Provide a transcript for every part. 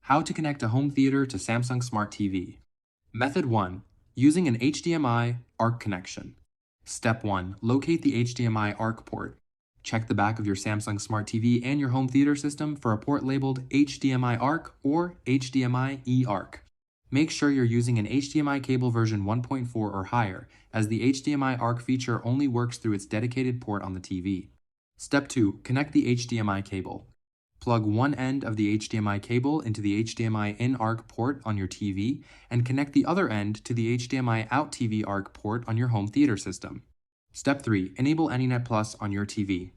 How to connect a home theater to Samsung Smart TV. Method 1. Using an HDMI ARC connection. Step 1. Locate the HDMI ARC port. Check the back of your Samsung Smart TV and your home theater system for a port labeled HDMI ARC or HDMI eARC. Make sure you're using an HDMI cable version 1.4 or higher, as the HDMI ARC feature only works through its dedicated port on the TV. Step 2. Connect the HDMI cable. Plug one end of the HDMI cable into the HDMI in ARC port on your TV and connect the other end to the HDMI out TV ARC port on your home theater system. Step 3. Enable Anynet Plus on your TV.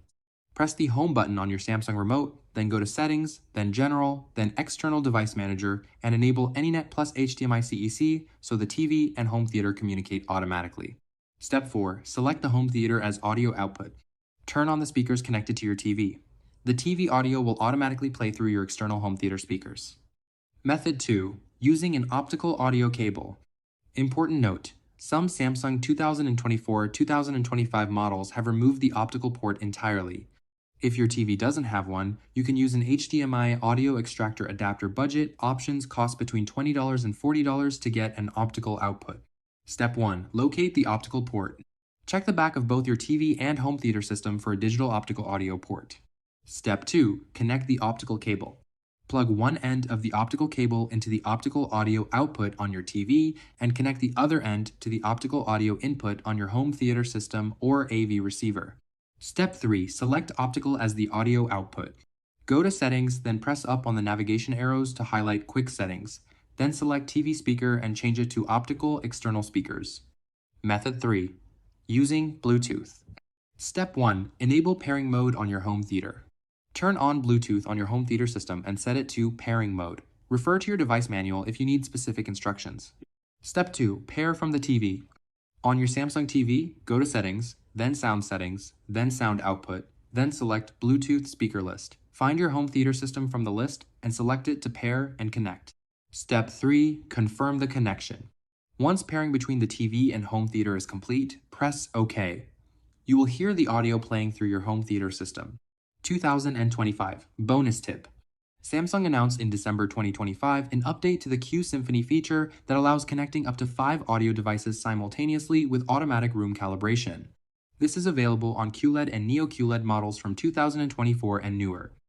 Press the Home button on your Samsung remote, then go to Settings, then General, then External Device Manager, and enable Anynet Plus HDMI-CEC so the TV and home theater communicate automatically. Step 4. Select the home theater as audio output. Turn on the speakers connected to your TV. The TV audio will automatically play through your external home theater speakers. Method 2. Using an optical audio cable. Important note: some Samsung 2024-2025 models have removed the optical port entirely. If your TV doesn't have one, you can use an HDMI audio extractor adapter budget. Options cost between $20 and $40 to get an optical output. Step 1. Locate the optical port. Check the back of both your TV and home theater system for a digital optical audio port. Step 2. Connect the optical cable. Plug one end of the optical cable into the optical audio output on your TV and connect the other end to the optical audio input on your home theater system or AV receiver. Step 3. Select optical as the audio output. Go to Settings, then press up on the navigation arrows to highlight Quick Settings. Then select TV speaker and change it to optical external speakers. Method 3. Using Bluetooth. Step 1. Enable pairing mode on your home theater. Turn on Bluetooth on your home theater system and set it to pairing mode. Refer to your device manual if you need specific instructions. Step 2. Pair from the TV. On your Samsung TV, go to Settings, then Sound Settings, then Sound Output, then select Bluetooth Speaker List. Find your home theater system from the list and select it to pair and connect. Step 3. Confirm the connection. Once pairing between the TV and home theater is complete, press OK. You will hear the audio playing through your home theater system. 2025. Bonus tip. Samsung announced in December 2025 an update to the Q Symphony feature that allows connecting up to 5 audio devices simultaneously with automatic room calibration. This is available on QLED and Neo QLED models from 2024 and newer.